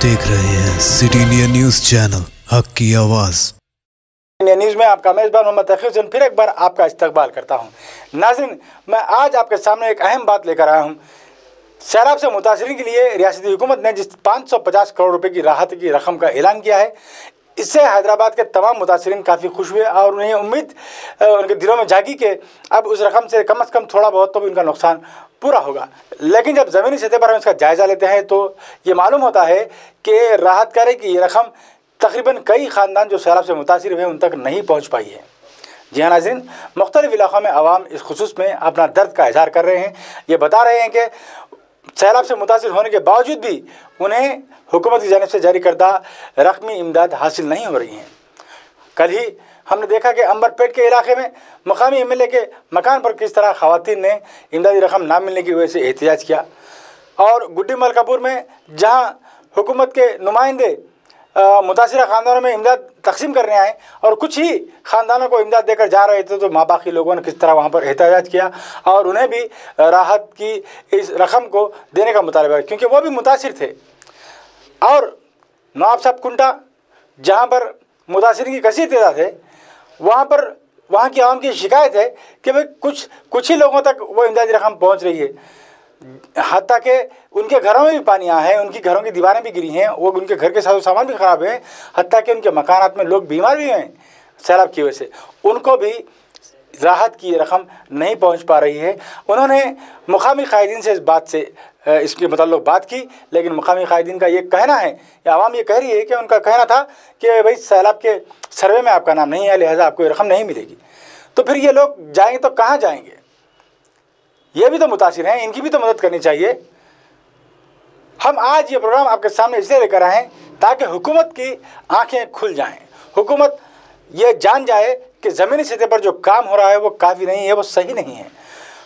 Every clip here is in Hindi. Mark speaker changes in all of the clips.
Speaker 1: देख रहे हैं सिटी इंडिया न्यूज चैनल, हक की आवाज।
Speaker 2: इंडिया न्यूज में आपका मेजबान मोहम्मद तकीर हुसैन फिर एक बार आपका इस्तकबाल करता हूं। नाज़रीन, मैं आज आपके सामने एक अहम बात लेकर आया हूं। सैलाब से मुतासिरीन के लिए रियासती हुकूमत ने जिस 550 करोड़ रुपए की राहत की रकम का ऐलान किया है, इससे हैदराबाद के तमाम मुतासिरीन काफ़ी खुश हुए और उन्हें उम्मीद उनके दिलों में जागी कि अब उस रकम से कम थोड़ा बहुत तो भी उनका नुकसान पूरा होगा। लेकिन जब ज़मीनी सतह पर हम इसका जायज़ा लेते हैं तो ये मालूम होता है कि राहत कार्य की ये रकम तकरीबन कई ख़ानदान जो सैलाब से मुतासिर हुए उन तक नहीं पहुँच पाई है। जी हाँ नाज़रीन, मुख्तलिफ़ इलाक़ों में आवाम इस खुसूस में अपना दर्द का इजहार कर रहे हैं। ये बता रहे हैं कि सैलाब से मुतासिर होने के बावजूद भी उन्हें हुकूमत की जानिब से जारी करदा रकमी इमदाद हासिल नहीं हो रही हैं। कल ही हमने देखा कि अंबरपेट के इलाके में मकामी एमएलए के मकान पर किस तरह ख़वातीन ने इमदादी रकम ना मिलने की वजह से एहतजाज किया, और गुड्डी मलकापुर में जहां हुकूमत के नुमाइंदे मुतासिरा ख़ानदानों में इमदाद तकसीम करने आए और कुछ ही ख़ानदानों को इमदाद देकर जा रहे थे, तो माँ बाकी लोगों ने किस तरह वहाँ पर एहतजाज किया और उन्हें भी राहत की इस रकम को देने का मुतालबा, क्योंकि वो भी मुतासिर थे। और नवाब साहब कुंटा जहाँ पर मुतासिरीन की कसीर तादाद है, वहाँ की आवाम की शिकायत है कि भाई कुछ ही लोगों तक वो इमदादी रकम पहुँच रही है। हत्ता कि उनके घरों में भी पानी आया है, उनकी घरों की दीवारें भी गिरी हैं, वो उनके घर के साजो सामान भी ख़राब हैं, हत्ता कि उनके मकानात में लोग बीमार भी हैं सैलाब की वजह से, उनको भी राहत की रकम नहीं पहुंच पा रही है। उन्होंने मुकामी कायदीन से इस बात से इसके मतलब बात की, लेकिन मुकामी कायदीन का ये कहना है या आवाम ये कह रही है कि उनका कहना था कि भाई सैलाब के सर्वे में आपका नाम नहीं है, लिहाजा आपको ये रकम नहीं मिलेगी। तो फिर ये लोग जाएंगे तो कहाँ जाएंगे? ये भी तो मुतासिर हैं, इनकी भी तो मदद करनी चाहिए। हम आज ये प्रोग्राम आपके सामने इसलिए लेकर आए हैं ताकि हुकूमत की आंखें खुल जाएं, हुकूमत ये जान जाए कि ज़मीनी सतह पर जो काम हो रहा है वो काफ़ी नहीं है, वो सही नहीं है।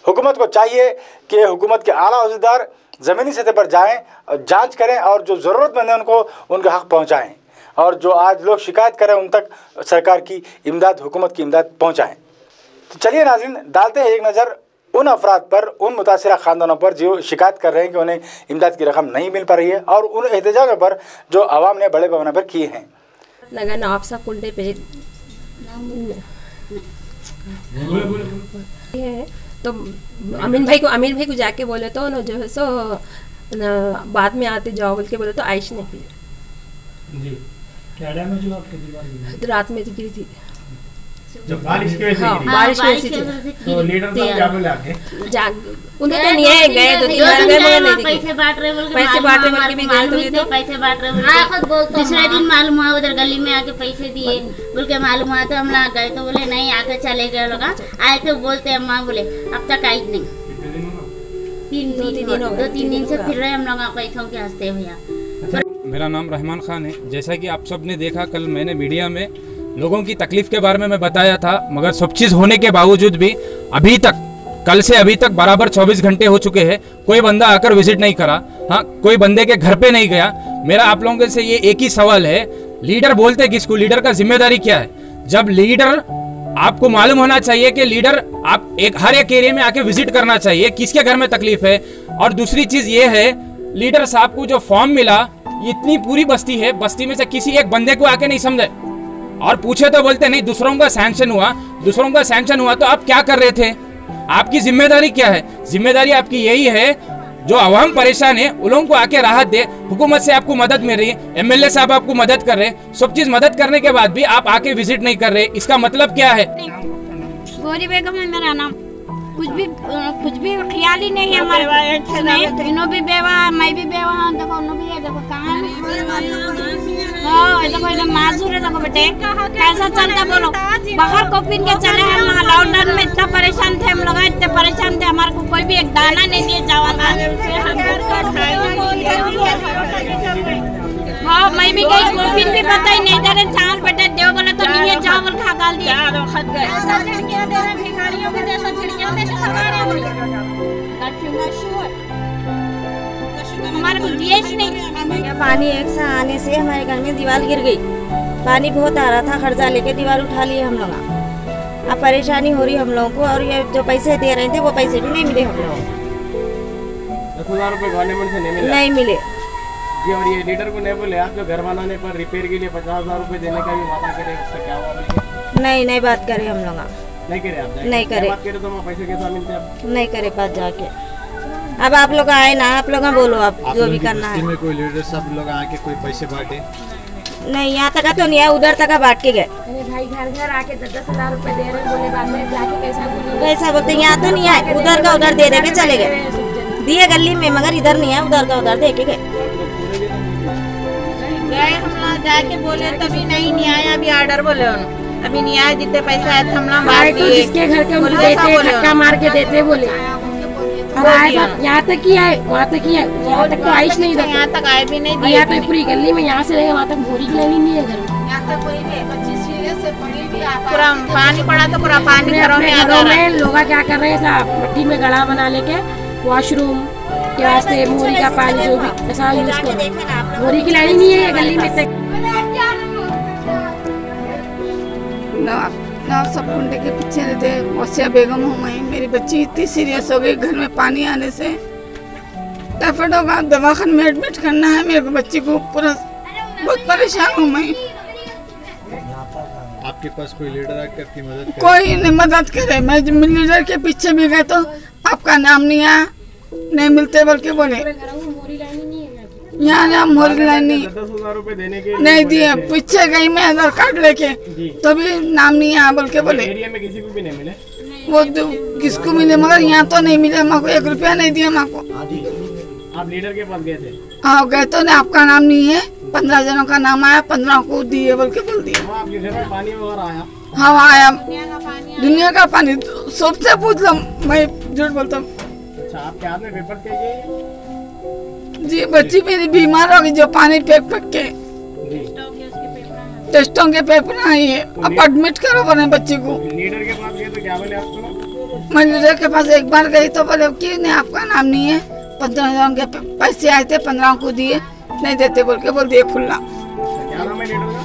Speaker 2: हुकूमत को चाहिए कि हुकूमत के आला अहदेदार ज़मीनी सतह पर जाएं और जांच करें और जो ज़रूरतमंद है उनको उनका हक़ पहुँचाएँ, और जो आज लोग शिकायत करें उन तक सरकार की इमदाद, हुकूमत की इमदाद पहुँचाएँ। तो चलिए नाज़रीन, डालते हैं एक नज़र उन अफराद पर, उन मुतासिरा ख़ानदानों पर जो शिकायत कर रहे हैं कि उन्हें इमदाद की रकम नहीं मिल पा रही है, और उन एहतजाजों पर जो आवाम ने बड़े पैमाने पर किए हैं।
Speaker 3: लगा नवाब साहब कुंडे पे तो अमीन भाई को जाके बोले तो न जो है सो बाद में आते जाओ बोल के बोले तो आयश ने की जी। क्या डैमेज हुआ आपके दीवार? रात में गिरी थी जब बारिश की वजह से। हाँ, बारिश की वजह से। तो लीडर साहब क्या बोले आके? उन्हें तो नहीं आए, गए 2-3 बार गए मगर नहीं दिखे। पैसे बांट रहे बोल के भी गए तो पैसे बांट रहे बोल के दूसरे दिन मालूम हुआ, उधर गली में आके पैसे दिए बोल के मालूम हुआ, तो हम लोग गए तो बोले नहीं आके चले गए लोग। आए तो बोलते अम्मा बोले अब तक आई नहीं, 2-3 दिन से फिर रहे हम लोग पैसों के हंसते भैया।
Speaker 4: मेरा नाम रहमान खान है। जैसा कि आप सब ने देखा, कल मैंने मीडिया में लोगों की तकलीफ के बारे में मैं बताया था, मगर सब चीज़ होने के बावजूद भी अभी तक, कल से अभी तक बराबर 24 घंटे हो चुके हैं, कोई बंदा आकर विजिट नहीं करा। हाँ, कोई बंदे के घर पे नहीं गया। मेरा आप लोगों से ये एक ही सवाल है, लीडर बोलते किसको? लीडर का जिम्मेदारी क्या है? जब लीडर, आपको मालूम होना चाहिए कि लीडर आप हर एक एरिया में आके विजिट करना चाहिए, किसके घर में तकलीफ है। और दूसरी चीज ये है, लीडर साहब को जो फॉर्म मिला, इतनी पूरी बस्ती है, बस्ती में से किसी एक बंदे को आके नहीं समझे और पूछे तो बोलते नहीं दूसरों का सैंक्शन हुआ। तो आप क्या कर रहे थे? आपकी जिम्मेदारी क्या है? जिम्मेदारी आपकी यही है, जो आवाम परेशान है उन लोगों को आके राहत दे। हुकूमत से आपको मदद मिल रही है, एमएलए साहब आपको मदद कर रहे हैं, सब चीज मदद करने के बाद भी आप आके विजिट नहीं कर रहे, इसका मतलब क्या है?
Speaker 5: गौरी बेगम है मेरा नाम। कुछ भी ख्याल ही नहीं है हमारे, तीनों भी बेवा, मैं भी बेवा हूँ। देखो उन्हों भी है, देखो कहाँ देखो माजूर है, देखो बेटे कैसा चलता बोलो। बाहर को पीन के चले हम लोग, लॉकडाउन में इतना परेशान थे हम लोग, इतने परेशान थे, हमारे को कोई भी एक दाना नहीं दिए चावल का। हाँ, मैं भी गई, कोपिन भी पता ही नहीं दे रहे चावल बेटे, देव बोले तो नहीं है चावल खा गाल दिया। हमारे को दिए नहीं।
Speaker 6: पानी एक सा आने से हमारे घर में दीवार गिर गई, पानी बहुत आ रहा था, खर्चा लेके दीवार उठा लिए हम लोग। अब परेशानी हो रही हम लोगों को, और ये जो पैसे दे रहे थे वो पैसे भी नहीं मिले हम लोगों को।
Speaker 7: 10,000 रुपए गवर्नमेंट से नहीं मिले। जी, और ये लीडर को नहीं बोले आप जो घर बनाने पर रिपेयर के लिए 50,000 रुपए देने का भी वादा करे, उसका क्या हुआ बोलिए?
Speaker 6: नहीं बात करे हम लोग,
Speaker 7: नहीं करे आप?
Speaker 6: नहीं करे।
Speaker 7: बात करे तो वहाँ पैसे कैसा मिलते आप?
Speaker 6: नहीं करे पास जाके। अब आप लोग आए ना, आप लोग बोलो आप जो भी करना है।
Speaker 1: में कोई लीडर सब लोग आके कोई पैसे बांटे?
Speaker 6: नहीं, यहाँ तक तो नहीं है, उधर तक बांट के गए।
Speaker 3: अरे भाई घर आके 10,000 रुपए दे रहे बोले, बाद में जाके
Speaker 6: कैसा बोलते, यहाँ तो नहीं है, उधर का उधर दे के चले गए। दिए गली में, मगर इधर नहीं है, उधर का उधर दे के गए।
Speaker 5: हम जाके बोले तभी नहीं आया, अभी ऑर्डर बोले अभी नहीं आया, जितने पैसा आए हम
Speaker 3: जिसके घर के उनको देते, धक्का मार के देते बोले। यहाँ तक ही आए, वहाँ तक ही आए, यहाँ तक तो आइश नहीं,
Speaker 5: यहाँ तक आए भी नहीं।
Speaker 3: यहाँ तक पूरी गली में, यहाँ से रहेगा वहाँ तक बोरी की लाइन नहीं है घर में।
Speaker 5: पूरा पानी पड़ा तो पूरा पानी घरों में
Speaker 3: लोग क्या कर रहे हैं, साहब मट्टी में गड़ा बना लेके वॉशरूम के वास्ते मोरी का पानी जो भी ऐसा यूज कर रहे हैं। मोरी की लाइन नहीं है गली में।
Speaker 8: ना सब कुंडे के पीछे रहते। वसिया बेगम हूँ मैं, मेरी बच्ची इतनी सीरियस हो गई घर में पानी आने से, टाइफाइड होगा, दवाखाने में एडमिट करना है मेरे को, बच्ची को पूरा बहुत परेशान हूँ मैं।
Speaker 1: आपके पास कोई लीडर आकर की मदद करे?
Speaker 8: कोई नहीं मदद करे। मैं लीडर के पीछे भी गए तो आपका नाम नहीं आया, नहीं मिलते बल्कि बोले यहाँ ना मोरी लाइन नहीं।
Speaker 7: 10,000 रुपए देने के
Speaker 8: नहीं दिए, पीछे गई मैं आधार कार्ड लेके, तो भी नाम नहीं आया बोल के बोले।
Speaker 7: एरिया में किसी को भी नहीं मिले?
Speaker 8: वो किसको मिले, मगर यहाँ तो नहीं मिले। माँ को 1 रुपया नहीं दिया माँ को।
Speaker 7: आप लीडर के पास गए थे?
Speaker 8: हाँ गए तो नहीं, आपका नाम नहीं है, 15 जनों का नाम आया, 15 को दिए बोल के बोल दिया।
Speaker 7: आपके घर में पानी वगैरह आया?
Speaker 8: हाँ आया, दुनिया का पानी, सबसे पूछ लो, मैं झूठ बोलता हूँ।
Speaker 7: अच्छा, आपके हाथ में पेपर थे
Speaker 8: जी? बच्ची मेरी बीमार हो गई जो पानी फेंक के, टेस्टों के पेपर आई है, अब एडमिट करो बने बच्ची को।
Speaker 7: लीडर के पास गए तो क्या बोले आपको?
Speaker 8: मैं लीडर के पास एक बार गई तो बोले कि नहीं आपका नाम नहीं है, 15,000 के पैसे आए थे, 15 को दिए, नहीं देते बोल के बोल दिए खुला।
Speaker 7: क्या नाम है लीडर का?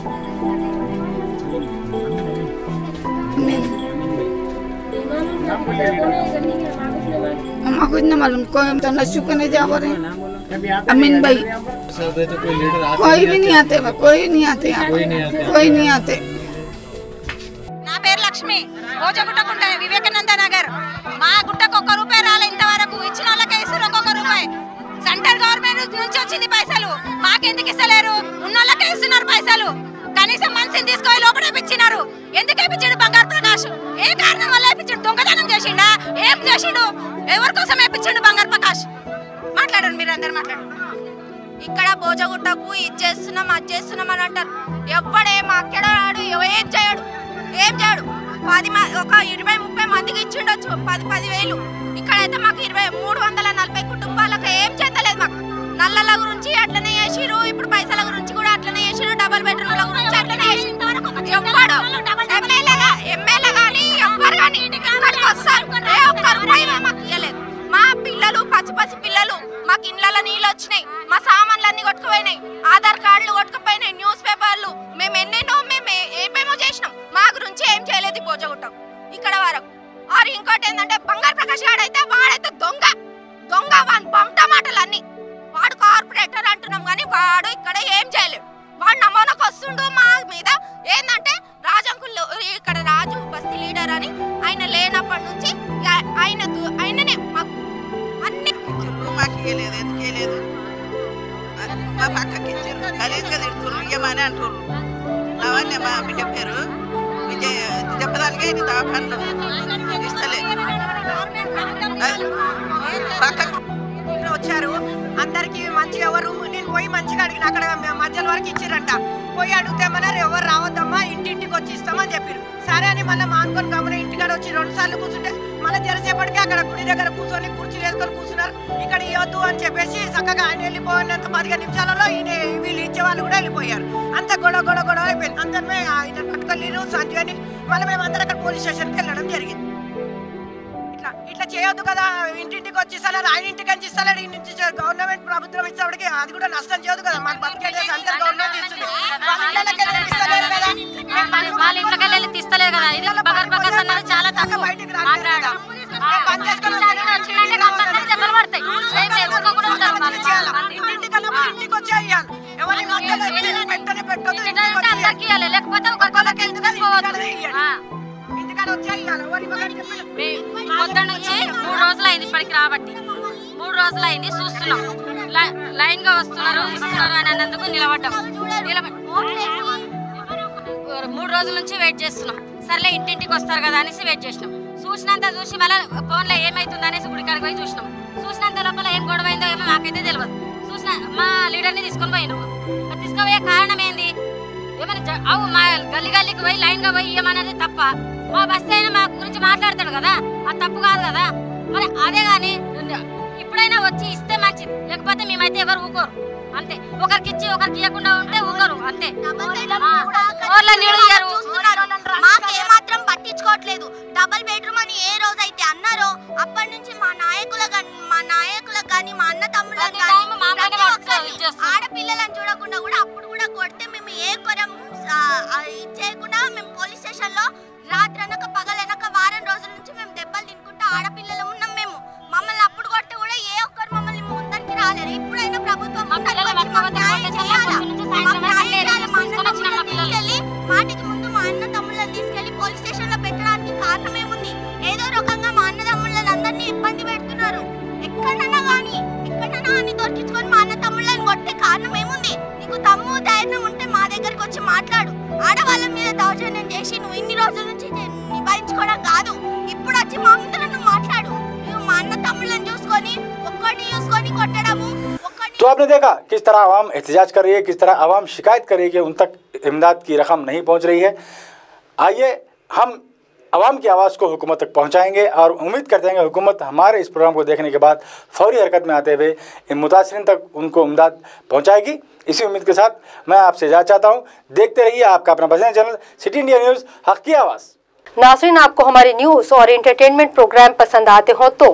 Speaker 8: हम कुछ नहीं मालूम, कोई तो नशु को नहीं जा रहे। अमीन भाई, कोई भी नहीं आते, कोई नहीं आते, कोई नहीं आते।
Speaker 9: నా పేరు లక్ష్మి, భోజగుట్టకుంట, వివేకానంద నగర్. మా గుట్టకు 1 రూపాయి రాలే ఇంతవరకు, ఇచ్చిన వాళ్ళకి ఇస్తారు 1 రూపాయి. సెంట్రల్ గవర్నమెంట్ నుంచి వచ్చింది పైసలు, మాకెందుకు ఇస్తలేరు? ఉన్నోళ్ళకే ఇస్తున్నారు పైసలు. కనీసం మనిషిని తీసుకొని లోపల ఇచ్చినారు. ఎందుకు ఇప్పించాడు బంగారు ప్రకాష్? ఏ కారణం వల్ల ఇప్పించాడు? దొంగతనం చేసిండా? ఏం చేసిండు? ఎవరి కోసం ఇప్పించాడు బంగారు ప్రకాష్? మాట్లాడండి, మీరు అందరు మాట్లాడండి. ఇక్కడ భోజగుట్టకు ఇది చేస్తున్నాం, అది చేస్తున్నాం అని అంటారు. ఎవ్వడేం అక్కడాడు, ఏం చేయడు, ఏం చేయడు. 20-30 మందికి ఇచ్చిండొచ్చు 10,000. ఇక్కడైతే మాకు 340 కుటుంబాలకు ఏం చెందలేదు. మాకు నల్లల గురించి అట్లనే చేసిరు, ఇప్పుడు పైసల గురించి కూడా అట్లనే చేసిరు, డబల్ బెడ్రూమ్ల గురించి అట్లనే చేసిరు. ఎవ్వడు ఎమ్మెల్యే కానీ ఎవ్వరు కానీ ఇక్కడికి వస్తారు, ఏ ఒక్క రూపాయి మాకు ఇవ్వలేదు. మా పిల్లలు పసి పిల్లలు, మాకు ఇండ్ల నీళ్ళు వచ్చినాయి, మా సామాన్లన్నీ కొట్టుకుపోయినాయి, ఆధార్ కార్డులు కొట్టుకుపోయినాయి, న్యూస్ పేపర్లు, మేము ఏమేమో చేసినాం. మా గురించి ఏం చేయలేదు భోజగుట్టం ఇక్కడ వరకు. ఆరు ఇంకోటి ఏంటంటే బంగారు ప్రకాష్ గాడైతే వాడైతే దొంగ వాని పంట మాటలన్నీ. వాడు కార్పొరేటర్ అంటున్నాం కానీ వాడు ఇక్కడ ఏం చేయలేడు. వాడు నమూనాకు వస్తుండు మా మీద. ఏంటంటే రాజంకుల్ ఇక్కడ రాజు బస్తీ లీడర్ అని ఆయన లేనప్పటి నుంచి ఆయననే మాకు అన్ని
Speaker 10: మాకు ఇవ్వలేదు, ఎందుకు ఇవ్వలేదు? మా పక్కకి ఇచ్చారు, ఖరీదుగా తిడుతున్నారు, ఇవ్వమని అంటారు. లావణ్య మా బిడ్డ పేరు చెప్పదానికే ఇది దవాఖానలో ఇస్తలే. పక్కకి
Speaker 9: వచ్చారు, అందరికి మంచిగా ఎవరు, నేను పోయి మంచిగా అడిగిన, అక్కడ మధ్యలో వరకు ఇచ్చిరంట. పోయి అడుగుతామన్నారు, ఎవరు రావద్దమ్మా, ఇంటింటికి వచ్చి ఇస్తామని చెప్పారు. సరే అని మళ్ళీ మానుకొని గమని ఇంటికాడ వచ్చి 2 సార్లు కూర్చుంటే మళ్ళీ జరసేపటికి అక్కడ గుడి దగ్గర కూర్చొని కుర్చీలు వేసుకొని కూర్చున్నారు. ఇక్కడ ఇవ్వద్దు అని చెప్పేసి చక్కగా ఆయన వెళ్ళిపోయినంత 15 నిమిషాలలో వీళ్ళు ఇచ్చేవాళ్ళు కూడా వెళ్ళిపోయారు. అంత గొడవ అయిపోయింది. అందరమే ఆయన పట్టుకొని సంజయ్ మళ్ళీ మేము అందరం అక్కడ పోలీస్ స్టేషన్కి వెళ్ళడం జరిగింది. ఇట్లా చేయొద్దు కదా, ఇంటింటికి వచ్చి ఇస్తలేరు, ఆయన ఇంటికి నుంచి ఇస్తలేరు, ఇంటి గవర్నమెంట్ ప్రభుత్వం ఇచ్చేవాడికి అది కూడా నష్టం చేయదు కదా. మాకు బతికేదే సెంట్రల్ గవర్నమెంట్ ఇస్తుంది, వాళ్ళ ఇంట్లోకి ఇస్తలేరు కదా, వాళ్ళ ఇంట్లోకి వెళ్ళి తీస్తలేదు కదా. ఇది బంగారు ప్రకాష్ అన్నది చాలా తక్కువ బయటికి రాదు. పని చేసుకొని ఇంటింటికి వచ్చి అందరికి ఇవ్వాలి, లేకపోతే ఒకరికి ఇంటికి పోవద్దు. పొద్దున్న నుంచి 3 రోజులు అయింది ఇప్పటికి రాబట్టి, 3 రోజులు అయింది చూస్తున్నాం. లైన్ గా వస్తున్నారు ఇస్తున్నారు అని అన్నందుకు నిలబడ్డాం. 3 రోజుల నుంచి వెయిట్ చేస్తున్నాం. సర్లే ఇంటింటికి వస్తారు కదా అనేసి వెయిట్ చేసినాం. చూసినంత చూసి మళ్ళీ ఫోన్లో ఏమైతుంది అనేసి గుడికాడికి పోయి చూసినాం. చూసినంత లోపల ఏం గొడవ అయిందో ఏమో మాకైతే తెలియదు. చూసిన మా లీడర్ని తీసుకొని పోయినారు. తీసుకుపోయే కారణం ఏంది? ఏమైనా అవు మా గల్లీకి పోయి లైన్గా పోయి ఏమన్నది తప్ప, మా బస్సు అయినా మా గురించి మాట్లాడతాడు కదా, అది తప్పు కాదు కదా. మరి అదే కానీ ఇప్పుడైనా వచ్చి ఇస్తే మంచిది, లేకపోతే మేమైతే ఎవరు ఊకోరు అంతే. ఒకరికి ఇచ్చి ఒకరికి ఇవ్వకుండా ఉంటే ఊకోరు అంతే.
Speaker 11: మాకేమాత్రం పట్టించుకోవట్లేదు. డబుల్ బెడ్రూమ్ అని ఏ రోజు అయితే అన్నారో అప్పటి నుంచి మా నాయకులకు కానీ మా అన్న తమ్ముళ్ళకి ఆడపిల్లలను చూడకుండా కూడా అప్పుడు కూడా కొడితే మేము ఏ కొరం చేయకుండా మేము పోలీస్ స్టేషన్ లో రాత్రి అనక పగలనక వారం రోజుల నుంచి మేము దెబ్బలు తినుకుంటా ఆడపిల్లలు ఉన్నాం. మేము మమ్మల్ని అప్పుడు కొడితే కూడా ఏ ఒక్కరు మమ్మల్ని ముందరికి రాలేరు. ఇప్పుడైనా ప్రభుత్వం మాటికి ముందు మా అన్న తమ్ముళ్ళని తీసుకెళ్లి పోలీస్ స్టేషన్ లో పెట్టడానికి కారణం ఏముంది? ఏదో రకంగా మా అన్న తమ్ముళ్ళని అందరినీ ఇబ్బంది పెడుతున్నారు. ఎక్కడన్నా కానీ దొరికించుకొని మా అన్న తమ్ముళ్ళని కొట్టే కారణం ఏముంది? నీకు తమ్ము ధైర్యం ఉంటే మా దగ్గరికి వచ్చి మాట్లాడు. ఆడవాళ్ళ మీద దౌర్జన్యం చేసి నువ్వు ఇన్ని రోజుల నుంచి నిభాయించుకోవడం కాదు, ఇప్పుడు వచ్చి మా ముందు నువ్వు మాట్లాడు. నువ్వు మా అన్న తమ్ముళ్ళని చూసుకొని ఒక్కడిని చూసుకొని కొట్టడము.
Speaker 2: तो आपने देखा किस तरह आवाम एहतजाज कर रही है, किस तरह आवाम शिकायत कर रही है कि उन तक इमदाद की रकम नहीं पहुंच रही है। आइए हम आवाम की आवाज़ को हुकूमत तक पहुंचाएंगे और उम्मीद करते हैं कि हुकूमत हमारे इस प्रोग्राम को देखने के बाद फौरी हरकत में आते हुए इन मुतासरीन तक उनको इमदाद पहुंचाएगी। इसी उम्मीद के साथ मैं आपसे इजाज़त चाहता हूँ। देखते रहिए आपका अपना पसंदीदा चैनल सिटी इंडिया न्यूज़, हक़ की आवाज़।
Speaker 12: नाज़रीन, आपको हमारे न्यूज़ और एंटरटेनमेंट प्रोग्राम पसंद आते हो तो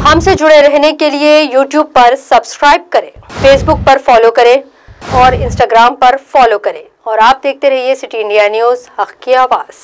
Speaker 12: हमसे जुड़े रहने के लिए YouTube पर सब्सक्राइब करें, Facebook पर फॉलो करें और Instagram पर फॉलो करें और आप देखते रहिए सिटी इंडिया न्यूज़, हक़ की आवाज़।